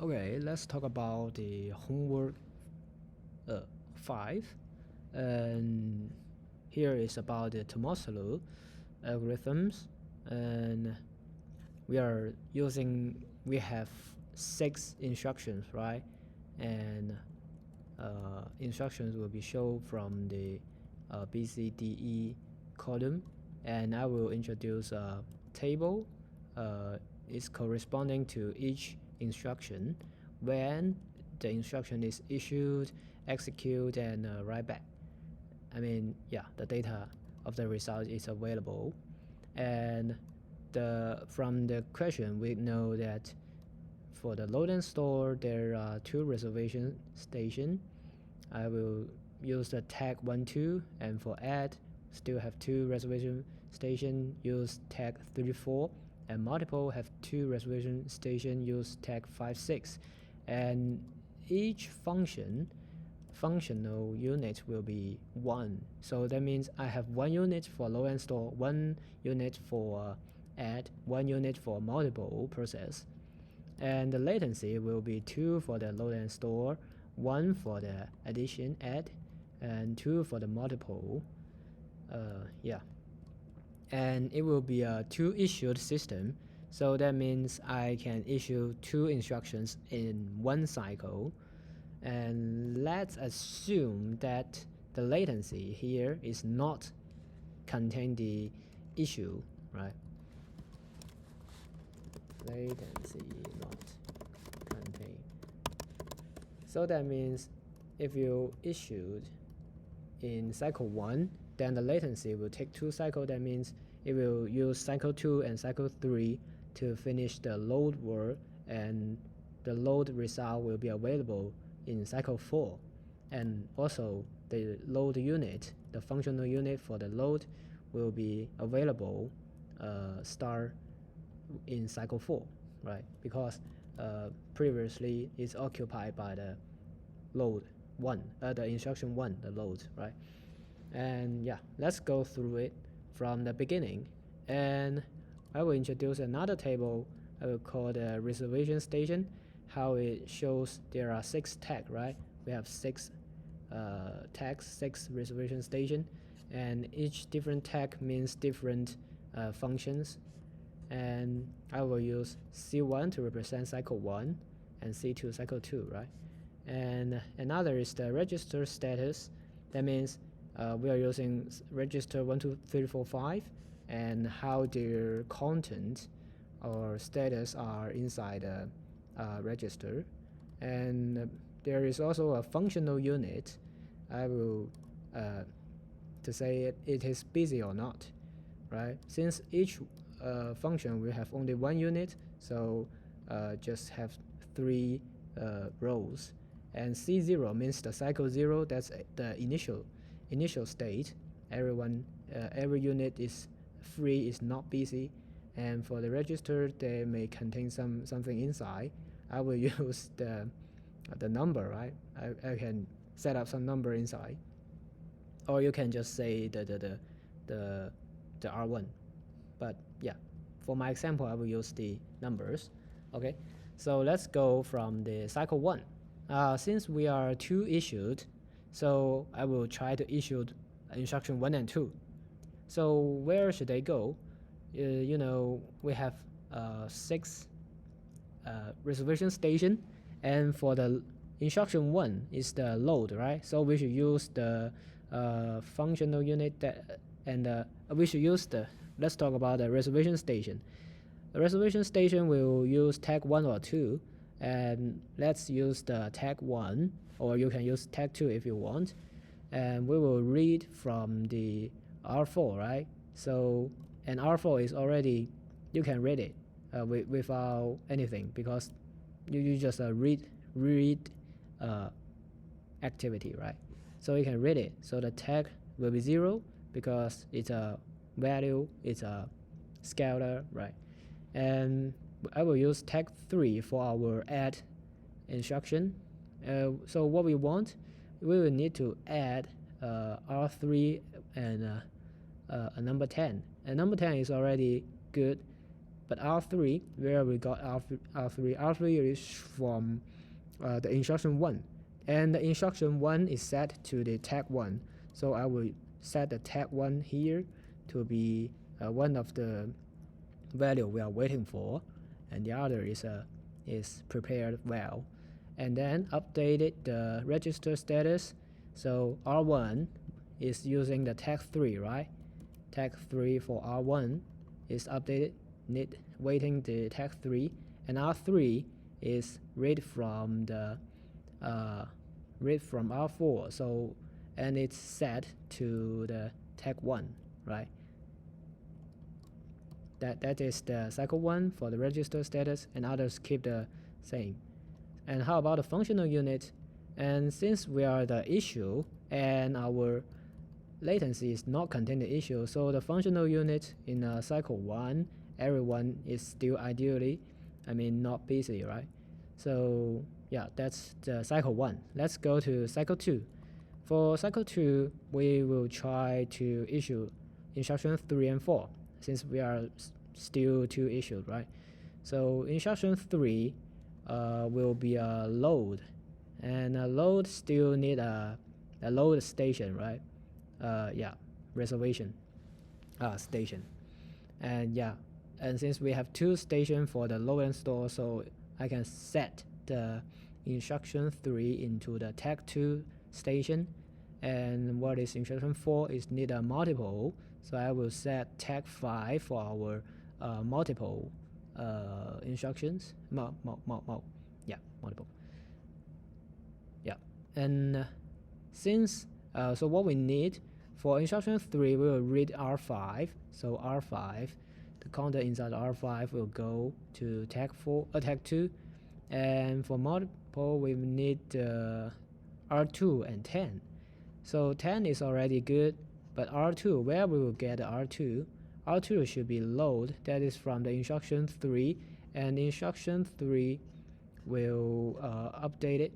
Okay, let's talk about the homework 5. And here is about the tomasulo algorithms. And we have 6 instructions, right? And instructions will be shown from the BCDE column. And I will introduce a table. Is corresponding to each instruction when the instruction is issued, execute, and write back. The data of the result is available. And from the question, we know that for the load and store, there are 2 reservation stations. I will use the tag 1, 2, and for add, still have 2 reservation stations, use tag 3, 4, and multiple have 2 reservation stations, use tag 5, 6. And each functional unit will be 1. So that means I have 1 unit for load and store, 1 unit for add, 1 unit for multiple process. And the latency will be 2 for the load and store, 1 for the addition add, and 2 for the multiple. And it will be a 2 issued system. So that means I can issue 2 instructions in 1 cycle. And let's assume that the latency here is not contain the issue, right? Latency not contain. So that means if you issued in cycle 1, then the latency will take 2 cycles. That means it will use cycle 2 and cycle 3 to finish the load work, and the load result will be available in cycle 4. And also the load unit, the functional unit for the load, will be available start in cycle 4, right? Because previously it's occupied by the load 1, the instruction 1, the load, right? And let's go through it from the beginning. And I will introduce another table I will call the reservation station. How it shows there are 6 tags, right? We have 6 tags, 6 reservation station, and each different tag means different functions. And I will use C1 to represent cycle 1 and C2 cycle 2, right? And another is the register status. That means we are using register 1, 2, 3, 4, 5, and how their content or status are inside the register. And there is also a functional unit. I will to say it is busy or not, right? Since each function will have only 1 unit, so just have 3 rows. And C0 means the cycle 0. That's the initial state. Every unit is free, is not busy. And for the register, they may contain something inside. I will use the number, right? I can set up some number inside, or you can just say the R1. But for my example, I will use the numbers. Okay, so let's go from the cycle 1. Since we are 2 issued, so I will try to issue instruction 1 and 2. So where should they go? We have 6 reservation station, and for the instruction 1 is the load, right? So we should use the functional unit we should use let's talk about the reservation station. The reservation station will use tag 1 or 2, and let's use the tag 1, or you can use tag 2 if you want. And we will read from the R4, right? So, and R4 is already, you can read it without anything, because you just read activity, right? So you can read it. So the tag will be 0 because it's a value, it's a scalar, right? And I will use tag 3 for our add instruction. So what we want, we will need to add R3 and a number 10. And number 10 is already good, But R3, where we got R3 is from the instruction 1, and the instruction 1 is set to the tag 1. So I will set the tag 1 here to be one of the value we are waiting for, and the other is prepared well. And then updated the register status. So R1 is using the tag 3, right? Tag 3 for R1 is updated, waiting the tag 3, and R3 is read from the R4. So and it's set to the tag 1, right? That is the cycle 1 for the register status, and others keep the same. And how about the functional unit? And since we are the issue and our latency is not contained the issue, so the functional unit in cycle 1, everyone is still ideally, not busy, right? So yeah, that's the cycle 1. Let's go to cycle 2. For cycle 2, we will try to issue instruction 3 and 4, since we are still 2 issued, right? So instruction 3 will be a load, and a load still need a load station, right? Reservation station. And and since we have 2 stations for the load and store, so I can set the instruction 3 into the tag 2 station, and what is instruction 4 is need a multiple, so I will set tag 5 for our multiple instructions. Multiple. And since so what we need for instruction 3, we will read R5. So R5, the counter inside R5 will go to tag 2, and for multiple we need R2 and 10. So 10 is already good, but R2, where we will get R2? R2 should be load, that is from the instruction 3, and instruction 3 will update it.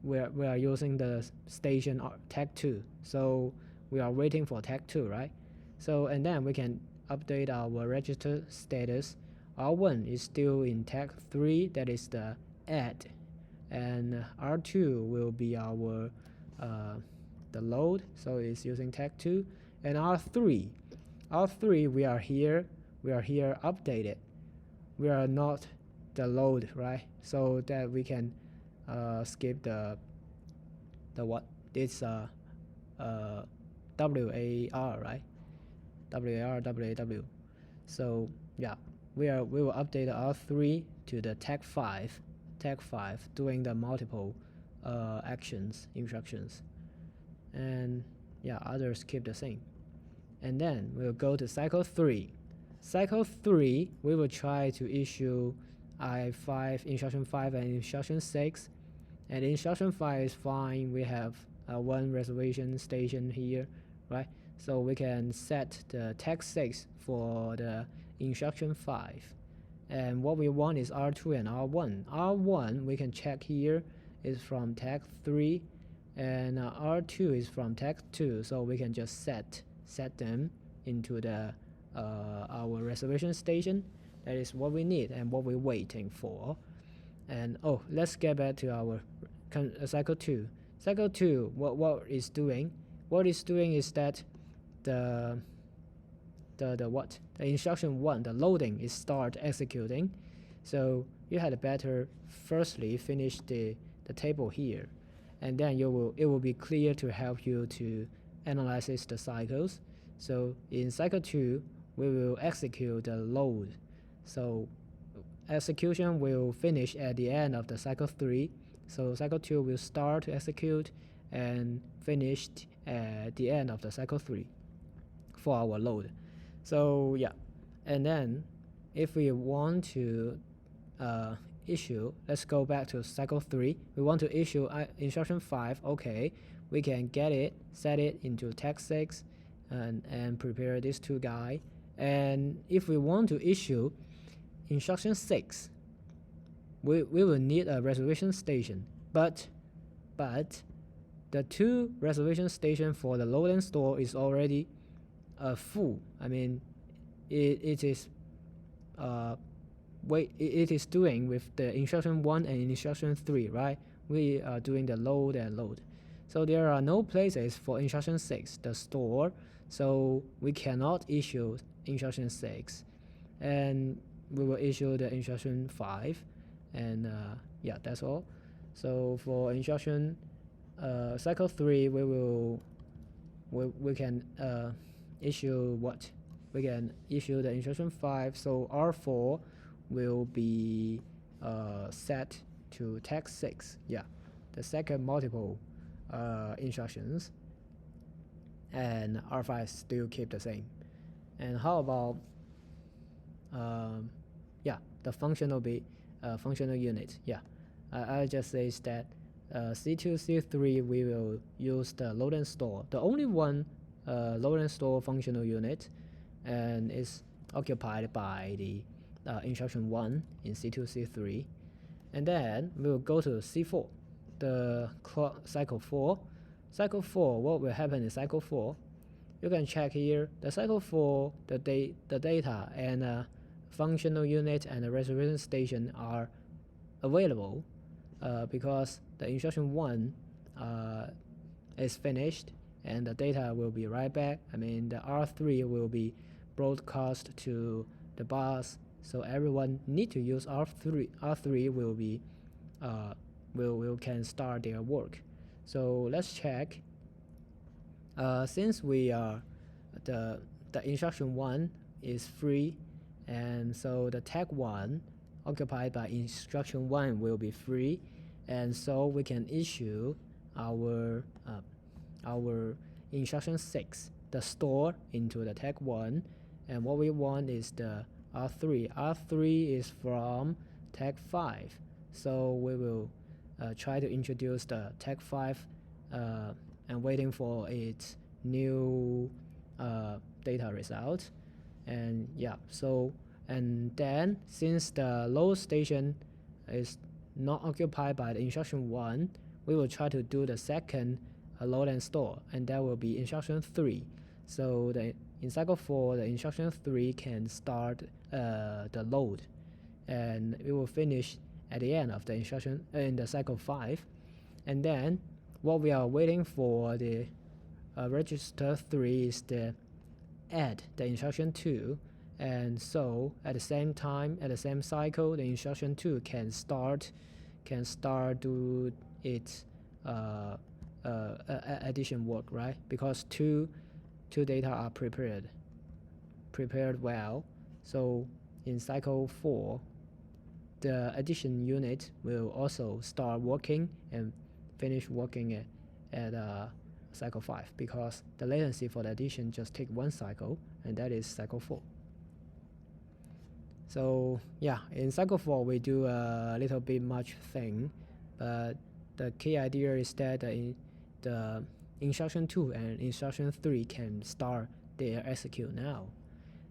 We are using the station tag 2, so we are waiting for tag 2, right? So and then we can update our register status. R1 is still in tag 3, that is the add, and R2 will be our the load, so it's using tag 2. And R3 we are here updated, we are not the load, right? So that we can skip the what, this WAR, right? WAW. So yeah, we will update R3 to the tag 5, doing the multiple instructions, and others keep the same. And then we'll go to cycle 3. Cycle 3, we will try to issue I5, instruction 5 and instruction 6, and instruction 5 is fine. We have one reservation station here, right? So we can set the tag 6 for the instruction 5, and what we want is R2 and R1. R1 we can check here is from tag 3, and R2 is from tag 2, so we can just set them into the our reservation station. That is what we need and what we're waiting for. And let's get back to our cycle 2. Cycle 2, what it's doing? What it's doing is that the instruction 1, the loading, is start executing. So you had better firstly finish the table here, and then it will be clear to help you to analyze the cycles. So in cycle 2, we will execute the load. So execution will finish at the end of the cycle 3. So cycle 2 will start to execute and finish at the end of the cycle 3 for our load. So and then if we want to issue, let's go back to cycle 3. We want to issue instruction 5. Okay, we can get it, set it into tag 6, and prepare these 2 guys. And if we want to issue instruction 6, we will need a reservation station, but the 2 reservation station for the load and store is already full. It is it is doing with the instruction 1 and instruction 3, right? We are doing the load and load. So there are no places for instruction 6, the store, so we cannot issue instruction 6, and we will issue the instruction 5, and yeah, that's all. So for instruction cycle 3, we can issue what? We can issue the instruction 5, so R4 will be set to tag 6. Yeah, the second multiple instructions, and R5 still keep the same. And how about yeah, the functional unit? Yeah, I just say that C2, C3 we will use the load and store, the only one load and store functional unit, and is occupied by the instruction 1 in C2, C3. And then we will go to C4, the cycle 4. Cycle 4, what will happen in cycle 4? You can check here, the cycle 4, the data and functional unit and the reservation station are available because the instruction 1 is finished, and the data will be right back. I mean, the R3 will be broadcast to the bus, so everyone need to use R3. R3 will be can start their work. So let's check. Since we are the instruction 1 is free, and so the tag 1 occupied by instruction 1 will be free, and so we can issue our instruction 6, the store, into the tag 1, and what we want is the R3. R3 is from tag 5, so we will try to introduce the tag 5 and waiting for its new data result. And yeah, so, and then since the load station is not occupied by the instruction 1, we will try to do the second load and store, and that will be instruction 3. So in cycle 4, the instruction 3 can start the load, and it will finish at the end of the instruction in the cycle 5. And then what we are waiting for the register 3 is the add the instruction 2, and so at the same time, at the same cycle, the instruction 2 can start do its addition work, right? Because two data are prepared well. So in cycle 4, the addition unit will also start working and finish working at cycle 5, because the latency for the addition just take one cycle, and that is cycle 4. So yeah, in cycle 4 we do a little bit much thing, but the key idea is that the instruction 2 and instruction 3 can start their execute now.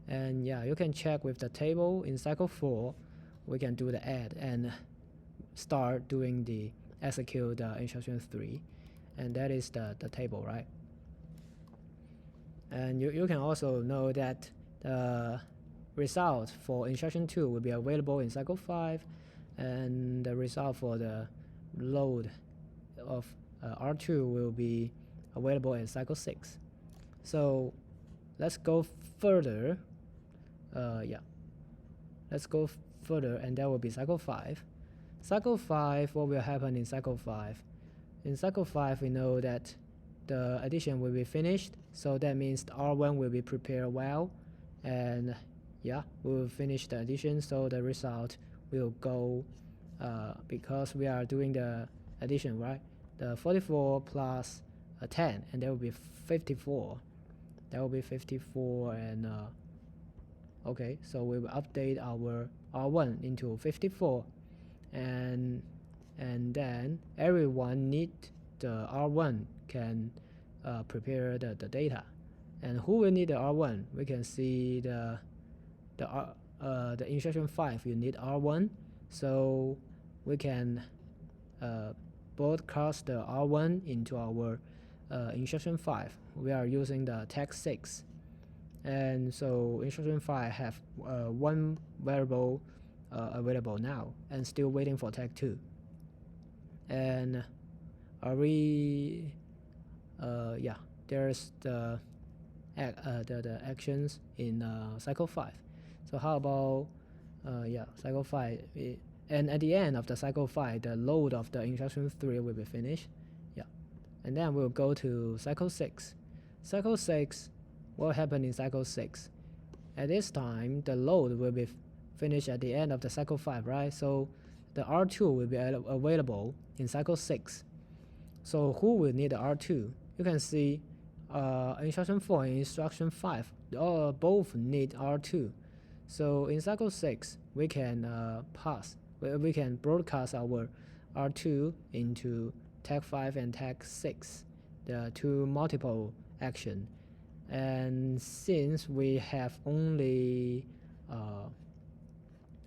And yeah, you can check with the table. In cycle 4 we can do the add and start doing the execute instruction 3, and that is the table, right? And you can also know that the result for instruction 2 will be available in cycle 5, and the result for the load of R2 will be available in cycle 6. So let's go further. Let's go further, and that will be cycle 5. Cycle 5, what will happen in cycle 5? In cycle 5, we know that the addition will be finished, so that means the R1 will be prepared well, and yeah, we will finish the addition, so the result will go, because we are doing the addition, right? The 44 plus 10, and that will be 54. That will be 54, and okay, so we will update our R1 into 54, and then everyone need the R1 can prepare the data. And who will need the R1? We can see the instruction 5 you need R1, so we can broadcast the R1 into our instruction 5. We are using the tag 6, And so instruction 5 have one variable available now and still waiting for tag 2. And yeah, there's the actions in cycle 5. So how about yeah, cycle 5, and at the end of the cycle 5, the load of the instruction 3 will be finished. Yeah, and then we'll go to cycle 6. Cycle 6, what happened in cycle 6? At this time, the load will be finished at the end of the cycle 5, right? So the R2 will be available in cycle 6. So who will need the R2? You can see instruction 4 and instruction 5 both need R2. So in cycle 6, we can we can broadcast our R2 into tag 5 and tag 6, the two multiple action. And since we have only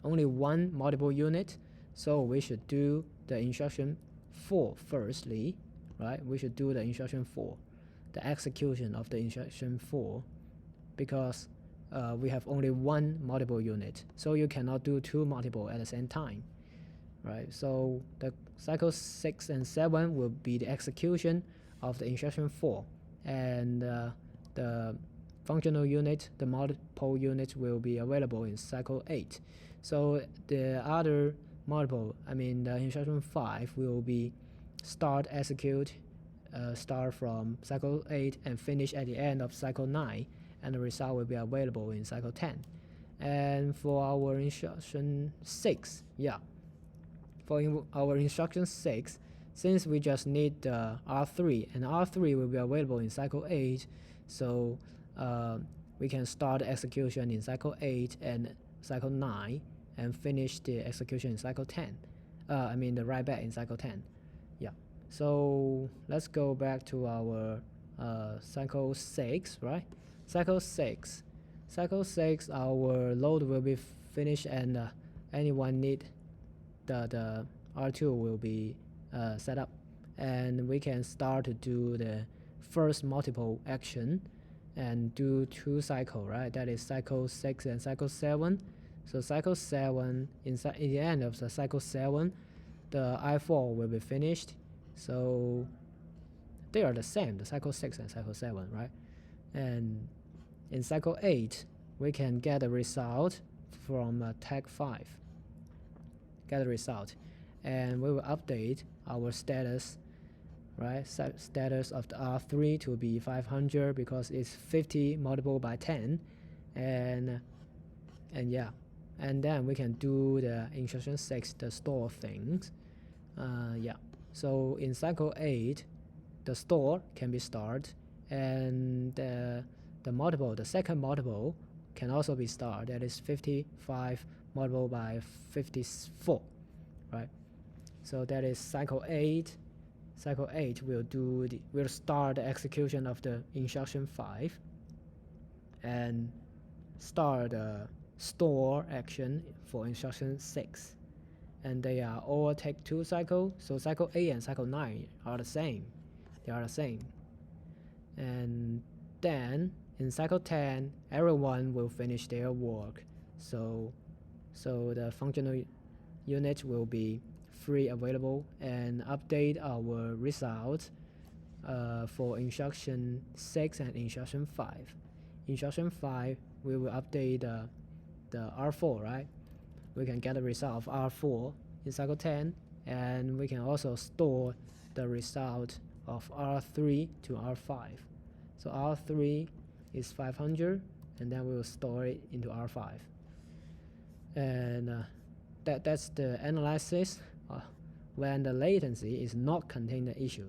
one multiple unit, so we should do the instruction 4 firstly, right? We should do the instruction 4, the execution of the instruction 4, because we have only one multiple unit, so you cannot do two multiple at the same time, right? So the cycle 6 and 7 will be the execution of the instruction 4, and the functional unit, the multiple unit, will be available in cycle 8. So the other multiple, I mean the instruction 5, will be start execute start from cycle 8 and finish at the end of cycle 9, and the result will be available in cycle 10. And for our instruction 6, yeah, for our instruction 6, since we just need the R3, and R3 will be available in cycle 8, so we can start execution in cycle 8 and cycle 9 and finish the execution in cycle 10. I mean the write back in cycle 10. Yeah. So let's go back to our cycle 6, right? Cycle 6, our load will be finished, and anyone need the R2 will be set up, and we can start to do the first multiple action and do two cycle, right? That is cycle 6 and cycle 7. So cycle 7, in the end of the cycle 7, the I4 will be finished. So they are the same, the cycle 6 and cycle 7, right? And in cycle 8, we can get a result from tag 5. Get a result, and we will update our status, right? Status of the R3 to be 500 because it's 50 multiplied by 10, and yeah, and then we can do the instruction 6, the store things. Yeah. So in cycle 8, the store can be started, and the second multiple can also be started. That is 55 multiplied by 54, right? So that is cycle 8. Cycle 8 will start the execution of the instruction 5 and start the store action for instruction 6. And they are all take 2 cycles, so cycle 8 and cycle 9 are the same. They are the same. And then in cycle 10, everyone will finish their work. So the functional unit will be free available and update our result for instruction 6 and instruction 5. Instruction 5, we will update the R4, right? We can get the result of R4 in cycle 10, and we can also store the result of R3 to R5. So R3 is 500, and then we will store it into R5. And that's the analysis when the latency is not contained the issue.